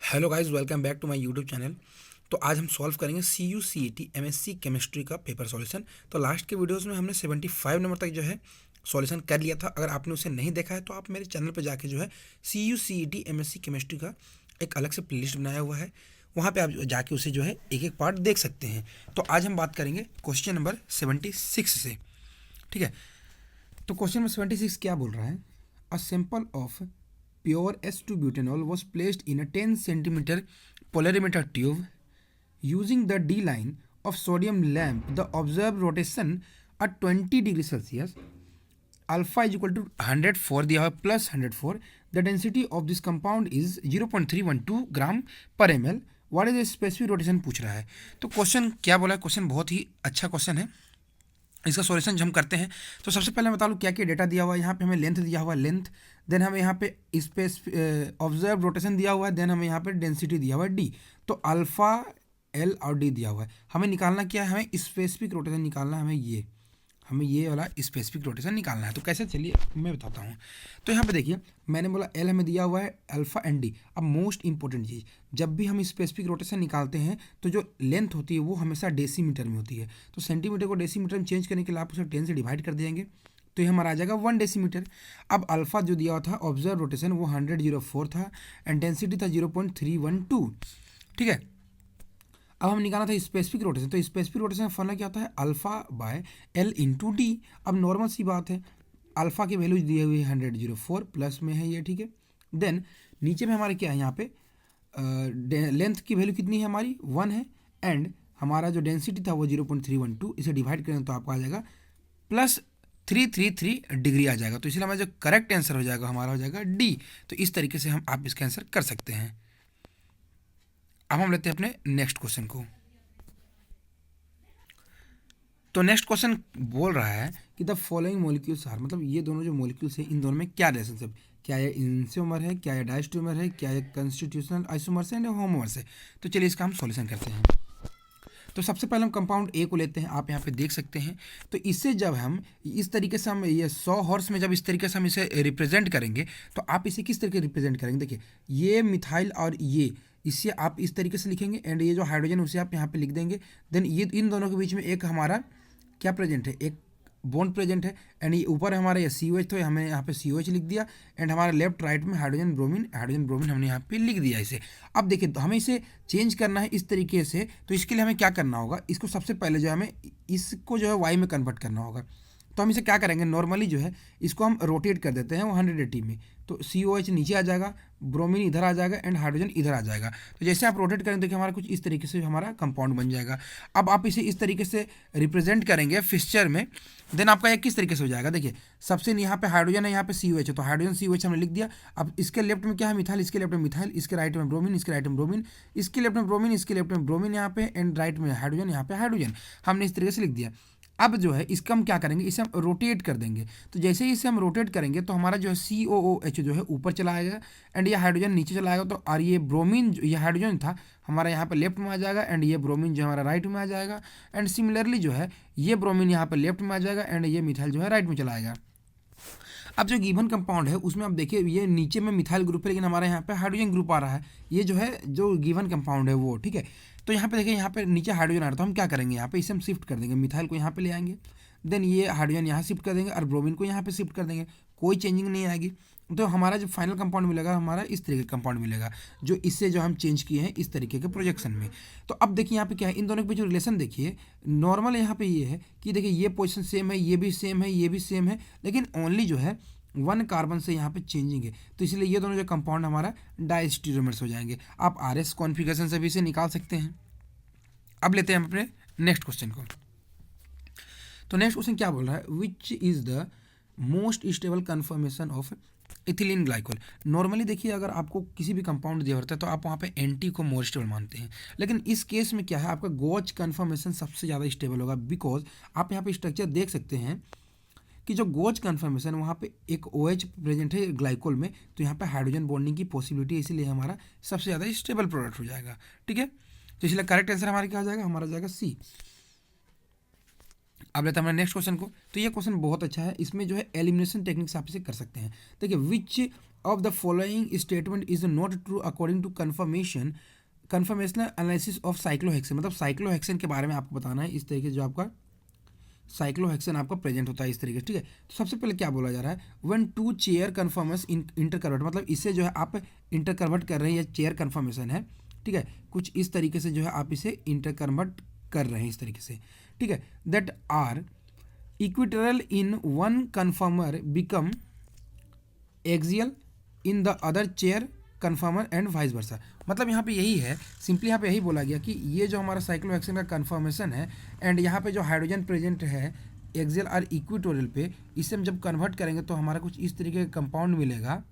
Hello guys, welcome back to my YouTube channel. तो आज हम सॉल्व करेंगे CUCET MSc केमिस्ट्री का पेपर सॉल्यूशन। तो लास्ट के वीडियोस में हमने 75 नंबर तक जो है सॉल्यूशन कर लिया था। अगर आपने उसे नहीं देखा है तो आप मेरे चैनल पर जाके जो है CUCET MSc केमिस्ट्री का एक अलग से प्लेलिस्ट बनाया हुआ है, वहाँ पे आप जाके उसे जो है एक एक पार्ट देख सकते हैं। तो आज हम बात करेंगे क्वेश्चन नंबर 76 से। ठीक है, तो क्वेश्चन नंबर 76 क्या बोल रहा है? A sample of pure S2-butanol was placed in a 10 centimeter polarimeter tube using the D line of sodium lamp. The observed rotation at 20 degrees Celsius, alpha is equal to 104 दिया हुआ plus 104. The density of this compound is 0.312 ग्राम पर ml. What is the specific rotation पूछ रहा है। तो question क्या बोला है? क्वेश्चन बहुत ही अच्छा क्वेश्चन है। इसका सॉल्यूशन जो हम करते हैं, तो सबसे पहले मैं बता लूँ क्या क्या डेटा दिया हुआ है। यहाँ पे हमें लेंथ दिया हुआ है, लेंथ, देन हमें यहाँ पे स्पेस ऑब्जर्व रोटेशन दिया हुआ है, देन हमें यहाँ पे डेंसिटी दिया हुआ है डी। तो अल्फा, एल और डी दिया हुआ है। हमें निकालना क्या है? हमें स्पेसिफिक रोटेशन निकालना है। हमें ये वाला स्पेसिफिक रोटेशन निकालना है। तो कैसे, चलिए मैं बताता हूँ। तो यहाँ पे देखिए, मैंने बोला एल हमें दिया हुआ है, अल्फा एंड डी। अब मोस्ट इंपॉर्टेंट चीज़, जब भी हम स्पेसिफिक रोटेशन निकालते हैं तो जो लेंथ होती है वो हमेशा डेसीमीटर में होती है। तो सेंटीमीटर को डेसीमीटर में चेंज करने के लिए आप उसे 10 से डिवाइड कर देंगे, तो ये हमारा आ जाएगा 1 डेसीमीटर। अब अल्फा जो दिया हुआ था ऑब्जर्व रोटेशन वो 104 था एंड डेंसिटी था 0.312। ठीक है, अब हम निकालना था स्पेसिफिक रोटेशन। तो स्पेसिफिक रोटेशन का फॉर्मूला क्या होता है? Alpha by L into D. अब नॉर्मल सी बात है, अल्फा की वैल्यू दी हुई है 104 प्लस में है ये, ठीक है। देन नीचे में हमारे क्या है, यहाँ पे लेंथ की वैल्यू कितनी है हमारी? 1 है, एंड हमारा जो डेंसिटी था वो 0.312। इसे डिवाइड करें तो आपको आ जाएगा प्लस 333 डिग्री आ जाएगा। तो इसलिए हमारा जो करेक्ट आंसर हो जाएगा हमारा हो जाएगा डी। तो इस तरीके से आप इसका आंसर कर सकते हैं। अब हम लेते हैं अपने नेक्स्ट क्वेश्चन को। तो नेक्स्ट क्वेश्चन बोल रहा है कि द फॉलोइंग मॉलिक्यूल्स आर, मतलब ये दोनों जो मॉलिक्यूल्स हैं इन दोनों में क्या रिलेशनशिप, क्या ये इंसोमर है, क्या ये डायस्टोमर है, क्या ये कंस्टिट्यूशनल आइसोमर्स है या होमोमर्स है। तो चलिए इसका हम सॉल्यूशन करते हैं। तो सबसे पहले हम कंपाउंड ए को लेते हैं, आप यहाँ पे देख सकते हैं। तो इससे जब हम इस तरीके से हम ये 100 हॉर्स में जब इस तरीके से हम इसे रिप्रेजेंट करेंगे, तो आप इसे किस तरीके रिप्रेजेंट करेंगे? देखिए, ये मिथाइल और ये, इससे आप इस तरीके से लिखेंगे एंड ये जो हाइड्रोजन उसे आप यहाँ पे लिख देंगे। देन ये इन दोनों के बीच में एक हमारा क्या प्रेजेंट है? एक बॉन्ड प्रेजेंट है। एंड ये ऊपर हमारा ये COH, तो हमने यहाँ पे COH लिख दिया। एंड हमारा लेफ्ट राइट में हाइड्रोजन ब्रोमीन हमने यहाँ पे लिख दिया इसे। अब देखिए, तो हमें इसे चेंज करना है इस तरीके से। तो इसके लिए हमें क्या करना होगा? इसको सबसे पहले जो है हमें इसको जो है वाई में कन्वर्ट करना होगा। तो हम इसे क्या करेंगे? नॉर्मली जो है इसको हम रोटेट कर देते हैं 180 में। तो COH नीचे आ जाएगा, ब्रोमीन इधर आ जाएगा एंड हाइड्रोजन इधर आ जाएगा। तो जैसे आप रोटेट करेंगे देखिए हमारा कुछ इस तरीके से हमारा कंपाउंड बन जाएगा। अब आप इसे इस तरीके से रिप्रेजेंट करेंगे फिक्सचर में, देन आपका ये किस तरीके से हो जाएगा? देखिए, सबसे यहाँ पे हाइड्रोजन है, यहाँ पे COH है, तो हाइड्रोजन COH हमने लिख दिया। अब इसके लेफ्ट में क्या है? मिथाइल, इसके लेफ्ट में मिथाइल, इसके राइट में ब्रोमीन, इसके राइट में ब्रोमीन, इसके लेफ्ट में ब्रोमीन, इसके लेफ्ट में ब्रोमीन यहाँ पे, एंड राइट में हाइड्रोजन, यहाँ पे हाइड्रोजन। हमने इस तरीके से लिख दिया। अब जो है इसका हम क्या करेंगे? इसे हम रोटेट कर देंगे। तो जैसे ही इसे हम रोटेट करेंगे तो हमारा जो है COOH जो है ऊपर चला आएगा एंड ये हाइड्रोजन नीचे चला आएगा। तो और ये ब्रोमीन, ये हाइड्रोजन था हमारा यहाँ पे लेफ्ट में आ जाएगा एंड ये ब्रोमीन जो हमारा राइट में आ जाएगा। एंड सिमिलरली जो है ये ब्रोमीन यहाँ पे लेफ्ट में आ जाएगा एंड ये मिथाइल जो है राइट में चला आएगा। अब जो गिवन कंपाउंड है उसमें आप देखिए, ये नीचे में मिथाइल ग्रुप है लेकिन हमारे यहाँ पे हाइड्रोजन ग्रुप आ रहा है। ये जो है जो गिवन कंपाउंड है वो, ठीक है। तो यहाँ पे देखिए, यहाँ पे नीचे हाइड्रोजन आ रहा है, तो हम क्या करेंगे? यहाँ पे इसे हम शिफ्ट कर देंगे, मिथाइल को यहाँ पे ले आएंगे, देन ये हाइड्रोजन यहाँ शिफ्ट कर देंगे और ब्रोमीन को यहाँ पे शिफ्ट कर देंगे। कोई चेंजिंग नहीं आएगी। तो हमारा जो फाइनल कंपाउंड मिलेगा हमारा इस तरीके का कंपाउंड मिलेगा, जो इससे जो हम चेंज किए हैं इस तरीके के प्रोजेक्शन में। तो अब देखिए यहाँ पे क्या है, इन दोनों के बीच जो रिलेशन देखिए, नॉर्मल यहाँ पे ये है कि देखिए ये पोजीशन सेम है, ये भी सेम है, ये भी सेम है, लेकिन ओनली जो है 1 कार्बन से यहाँ पे चेंजिंग है। तो इसलिए ये दोनों जो कंपाउंड हमारा डायस्टीरियोमर्स हो जाएंगे। आप RS कॉन्फ़िगरेशन से भी इसे निकाल सकते हैं। अब लेते हैं हम अपने नेक्स्ट क्वेश्चन को। तो नेक्स्ट क्वेश्चन क्या बोल रहा है? Which is the most stable confirmation of ethylene glycol. Normally देखिए, अगर आपको किसी भी कंपाउंड दिया होता है तो आप वहाँ पे NT को मोर स्टेबल मानते हैं, लेकिन इस केस में क्या है, आपका गोच कन्फर्मेशन सबसे ज़्यादा स्टेबल होगा। बिकॉज आप यहाँ पे स्ट्रक्चर देख सकते हैं कि जो गोच कन्फर्मेशन वहाँ पे एक OH प्रेजेंट है ग्लाइकोल में, तो यहाँ पे हाइड्रोजन बॉन्डिंग की पॉसिबिलिटी है, इसीलिए हमारा सबसे ज़्यादा स्टेबल प्रोडक्ट हो जाएगा। ठीक है, तो इसलिए करेक्ट आंसर हमारा क्या हो जाएगा? हमारा हो जाएगा C। अब लेते हैं हमारे नेक्स्ट क्वेश्चन को। तो ये क्वेश्चन बहुत अच्छा है, इसमें जो है एलिमिनेशन टेक्निक से आप इसे कर सकते हैं। देखिए, which of the following statement is not true according to conformational analysis of cyclohexane. मतलब साइक्लोहेक्सेन के बारे में आपको बताना है, इस तरीके जो आपका साइक्लोहेक्सेन आपका प्रेजेंट होता है इस तरीके से, ठीक है। तो सबसे पहले क्या बोला जा रहा है, when two chair conformers in interconvert, मतलब इससे जो है आप इंटरकन्वर्ट कर रहे हैं, या चेयर कन्फर्मेशन है, ठीक है, कुछ इस तरीके से जो है आप इसे इंटरकन्वर्ट कर रहे हैं इस तरीके से, ठीक है, that are equatorial in one conformer become axial in the other chair conformer and vice versa. मतलब यहाँ पे यही है, सिंपली यहाँ पे यही बोला गया कि ये जो हमारा साइक्लोहेक्सेन का कन्फर्मेशन है एंड यहाँ पे जो हाइड्रोजन प्रेजेंट है एक्सियल और इक्विटोरियल पे, इसे हम जब कन्वर्ट करेंगे तो हमारा कुछ इस तरीके का कंपाउंड मिलेगा,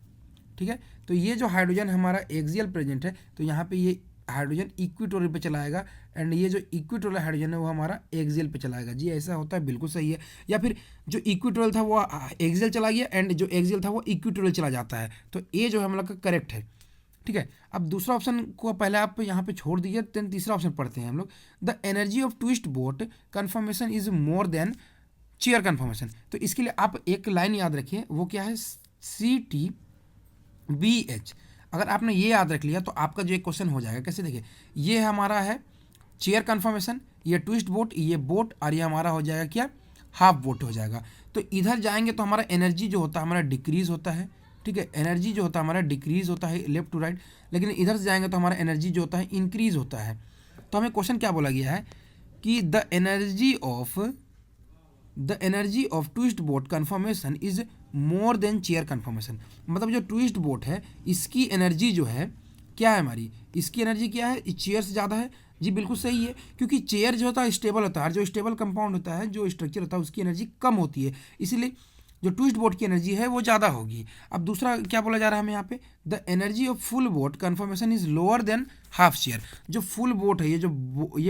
ठीक है। तो ये जो हाइड्रोजन हमारा एक्सियल प्रेजेंट है, तो यहाँ पे ये हाइड्रोजन इक्विटोरियल पे चला आएगा एंड ये जो इक्विटोरियल हाइड्रोजन है वो हमारा एक्सियल पे चला आएगा। जी ऐसा होता है, बिल्कुल सही है। या फिर जो इक्विटोरियल था वो एक्सियल चला गया एंड जो एक्सियल था वो इक्विटोरियल चला जाता है, तो ये जो है हम लोग का करेक्ट है, ठीक है। अब दूसरा ऑप्शन को पहले आप यहाँ पे छोड़ दीजिए, देन तीसरा ऑप्शन पढ़ते हैं हम लोग। The energy of twist boat conformation is more than chair conformation. तो इसके लिए आप एक लाइन याद रखिए, वो क्या है, CTBH। अगर आपने ये याद रख लिया तो आपका जो एक क्वेश्चन हो जाएगा। कैसे, देखिए, ये हमारा है चेयर कन्फर्मेशन, ये ट्विस्ट बोट, ये बोट, और ये हमारा हो जाएगा क्या, हाफ बोट हो जाएगा। तो इधर जाएंगे तो हमारा एनर्जी जो होता है हमारा डिक्रीज होता है, ठीक है, एनर्जी जो होता है हमारा डिक्रीज होता है लेफ्ट टू राइट, लेकिन इधर से जाएंगे तो हमारा एनर्जी जो होता है इंक्रीज होता है। तो हमें क्वेश्चन क्या बोला गया है कि the energy of twist boat conformation is more than chair conformation. मतलब जो ट्विस्ट बोट है इसकी एनर्जी जो है क्या है, हमारी इसकी एनर्जी क्या है, चेयर से ज़्यादा है। जी बिल्कुल सही है, क्योंकि चेयर जो होता है स्टेबल होता है, और जो स्टेबल कंपाउंड होता है, जो स्ट्रक्चर होता है, उसकी एनर्जी कम होती है, इसीलिए जो ट्विस्ट बोट की एनर्जी है वो ज़्यादा होगी। अब दूसरा क्या बोला जा रहा है हमें यहाँ पे, the energy of full boat conformation is lower than half chair. जो फुल बोट है, ये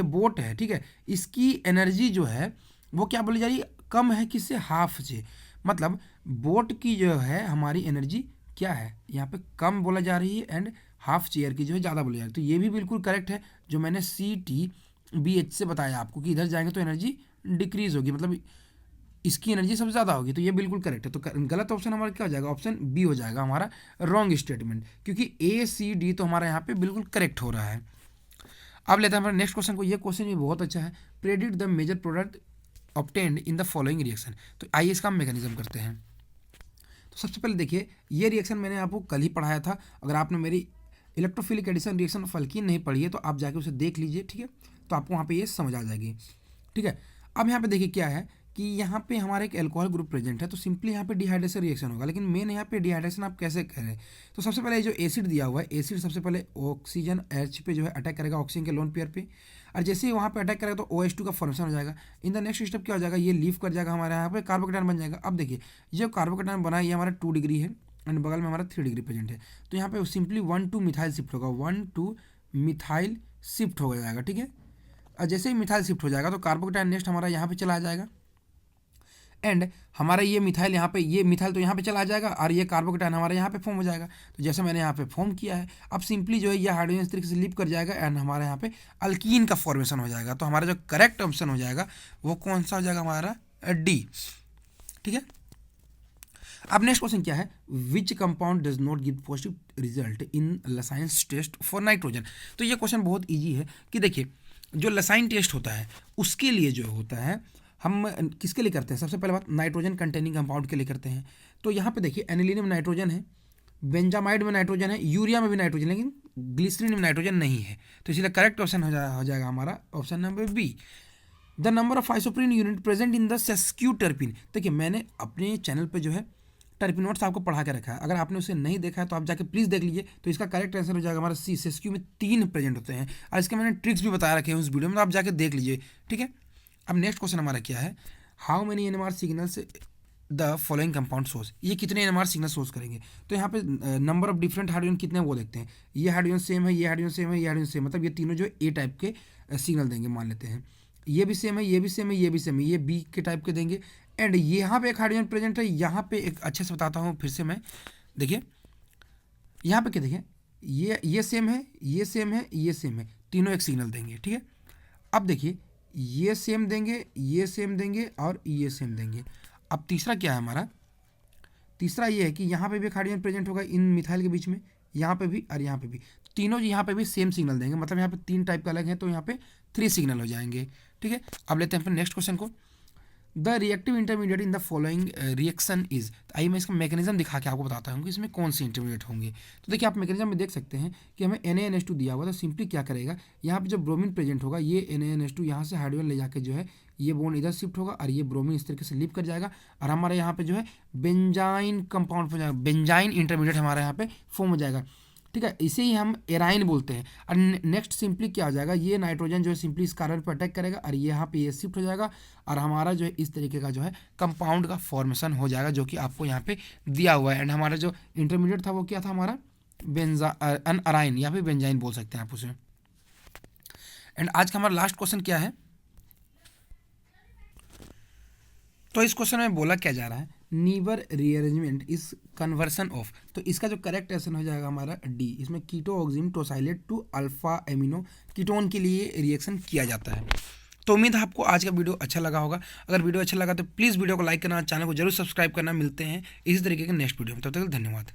बोट है, ठीक है, इसकी एनर्जी जो है वो क्या बोली जा रही है, कम है, किससे, हाफ से। मतलब बोट की जो है हमारी एनर्जी क्या है यहाँ पे कम बोला जा रही है एंड हाफ चेयर की जो है ज़्यादा बोला जा रही है। तो ये भी बिल्कुल करेक्ट है, जो मैंने CTBH से बताया आपको कि इधर जाएंगे तो एनर्जी डिक्रीज होगी, मतलब इसकी एनर्जी सबसे ज़्यादा होगी। तो ये बिल्कुल करेक्ट है। तो गलत ऑप्शन हमारा क्या हो जाएगा, ऑप्शन बी हो जाएगा हमारा रॉन्ग स्टेटमेंट, क्योंकि ACD तो हमारा यहाँ पे बिल्कुल करेक्ट हो रहा है। अब लेते हैं हमारे नेक्स्ट क्वेश्चन को। ये क्वेश्चन भी बहुत अच्छा है, predict the major product obtained in the following reaction. तो आइए इसका मैकेनिज्म करते हैं। तो सबसे पहले देखिए, ये रिएक्शन मैंने आपको कल ही पढ़ाया था। अगर आपने मेरी electrophilic addition reaction of alkene नहीं पढ़ी है तो आप जाके उसे देख लीजिए, ठीक है, तो आपको वहाँ पे ये समझ आ जाएगी, ठीक है। अब यहाँ पे देखिए क्या है कि यहाँ पे हमारा एक अल्कोहल ग्रुप प्रेजेंट है, तो सिंपली यहाँ पे डिहाइड्रेशन रिएक्शन होगा। लेकिन मेन यहाँ पे डिहाइड्रेशन आप कैसे करें, तो सबसे पहले जो एसिड दिया हुआ है, एसिड सबसे पहले ऑक्सीजन H पे जो है अटैक करेगा, ऑक्सीजन के लोन पेयर पे, और जैसे ही वहाँ पे अटैक करेगा तो OH2 का फॉर्मेशन हो जाएगा। इन द नेक्स्ट स्टेप क्या हो जाएगा, ये लीव कर जाएगा, हमारे यहाँ पे कार्बोकेटायन बन जाएगा। अब देखिए, ये कार्बोकेटायन बना है, ये हमारा 2 डिग्री है एंड बगल में हमारा 3 डिग्री प्रेजेंट है। तो यहाँ पे सिंपली 1,2 मिथाइल शिफ्ट होगा, 1,2 मिथाइल शिफ्ट हो जाएगा, ठीक है। और जैसे ही मिथाइल शिफ्ट हो जाएगा तो कार्बोकेटायन नेक्स्ट हमारा यहाँ पे चला जाएगा एंड हमारा ये मिथाइल यहाँ पे, ये मिथाइल तो यहाँ पे चला जाएगा और ये कार्बोकेटायन हमारे यहाँ पे फॉर्म हो जाएगा। तो जैसे मैंने यहाँ पे फॉर्म किया है, अब सिंपली जो है ये हाइड्रोजन इस तरीके से लीव कर जाएगा एंड हमारे यहाँ पे अल्कीन का फॉर्मेशन हो जाएगा। तो हमारा जो करेक्ट ऑप्शन हो जाएगा वो कौन सा हो जाएगा, हमारा D, ठीक है। अब नेक्स्ट क्वेश्चन क्या है, which compound does not give positive result in Lassaigne's test for nitrogen. तो ये क्वेश्चन बहुत ईजी है कि देखिए, जो लसाइन टेस्ट होता है उसके लिए जो होता है, हम किसके लिए करते हैं, सबसे पहले बात नाइट्रोजन कंटेनिंग कंपाउंड के लिए करते हैं। तो यहाँ पे देखिए, एनिलीन में नाइट्रोजन है, बेंजामाइड में नाइट्रोजन है, यूरिया में भी नाइट्रोजन, लेकिन ग्लिसरीन में नाइट्रोजन नहीं है। तो इसलिए करेक्ट ऑप्शन हो जाएगा हमारा option number B। The number of isoprene unit present in the sesqui टर्पिन। देखिए, मैंने अपने चैनल पर जो है टर्पिनोट्स आपको पढ़ा के रखा है, अगर आपने उसे नहीं देखा है तो आप जाके प्लीज़ देख लीजिए। तो इसका करेक्ट आंसर हो जाएगा हमारा C, सेस्क्यू में 3 प्रेजेंट होते हैं, और इसके मैंने ट्रिक्स भी बताया रखे हैं उस वीडियो में, तो आप जाके देख लीजिए, ठीक है। अब नेक्स्ट क्वेश्चन हमारा क्या है, how many NMR signals the following compound source. ये कितने NMR सिग्नल सोर्स करेंगे, तो यहाँ पे नंबर ऑफ डिफरेंट हाइड्रोजन कितने वो देखते हैं। ये हाइड्रोजन सेम है, ये हाइड्रोजन सेम है, ये हाइड्रोजन सेम, मतलब ये तीनों जो A टाइप के सिग्नल देंगे, मान लेते हैं ये भी सेम है, ये भी सेम है, ये भी सेम है, ये B के टाइप के देंगे। एंड यहाँ पे एक हाइड्रोजन प्रेजेंट है, यहाँ पे एक अच्छे से बताता हूँ फिर से मैं, देखिए यहाँ पे क्या देखिए, ये सेम है, ये सेम है, ये सेम है, तीनों एक सिग्नल देंगे, ठीक है। अब देखिए, ये सेम देंगे, ये सेम देंगे और ये सेम देंगे। अब तीसरा क्या है हमारा, तीसरा ये है कि यहाँ पे भी एक हाइड्रोजन प्रेजेंट होगा इन मिथाइल के बीच में, यहाँ पे भी और यहाँ पे भी, तीनों यहाँ पे भी सेम सिग्नल देंगे, मतलब यहाँ पे 3 टाइप का अलग है तो यहाँ पे 3 सिग्नल हो जाएंगे। ठीक है, अब लेते हैं फिर नेक्स्ट क्वेश्चन को। The reactive intermediate in the following reaction is, आइए मैं इसका मैकेनिज्म दिखा के आपको बताता हूँ कि इसमें कौन से इंटरमीडिएट होंगे। तो देखिए आप मैकेनिज्म में देख सकते हैं कि हमें NaNH2 दिया हुआ, तो सिंपली क्या करेगा, यहाँ पे जो ब्रोमीन प्रेजेंट होगा ये NaNH2 यहाँ से हाइड्रोजन ले जाके जो है ये बॉन्ड इधर शिफ्ट होगा और ये ब्रोमीन इस तरीके से लिप कर जाएगा और हमारे यहाँ पे जो है बेंजाइन कंपाउंड हो जाएगा, बेंजाइन इंटरमीडिएट हमारे यहाँ पे फॉर्म हो जाएगा। ठीक है, इसे ही हम एराइन बोलते हैं। और नेक्स्ट सिंपली क्या हो जाएगा, ये नाइट्रोजन जो है सिंपली इस कार्बन पर अटैक करेगा और ये यहाँ पे ये शिफ्ट हो जाएगा और हमारा जो है इस तरीके का जो है कंपाउंड का फॉर्मेशन हो जाएगा, जो कि आपको यहाँ पे दिया हुआ है। एंड हमारा जो इंटरमीडिएट था वो क्या था हमारा, अराइन या फिर बेंजाइन बोल सकते हैं आप उसे। एंड आज का हमारा लास्ट क्वेश्चन क्या है, तो इस क्वेश्चन में बोला क्या जा रहा है, neighbour rearrangement is conversion of, तो इसका जो करेक्ट आंसर हो जाएगा हमारा डी, इसमें कीटोऑक्सिम tosylate to alpha amino ketone के लिए रिएक्शन किया जाता है। तो उम्मीद है आपको आज का वीडियो अच्छा लगा होगा। अगर वीडियो अच्छा लगा तो प्लीज़ वीडियो को लाइक करना, चैनल को जरूर सब्सक्राइब करना। मिलते हैं इसी तरीके के नेक्स्ट वीडियो में, तब तक धन्यवाद।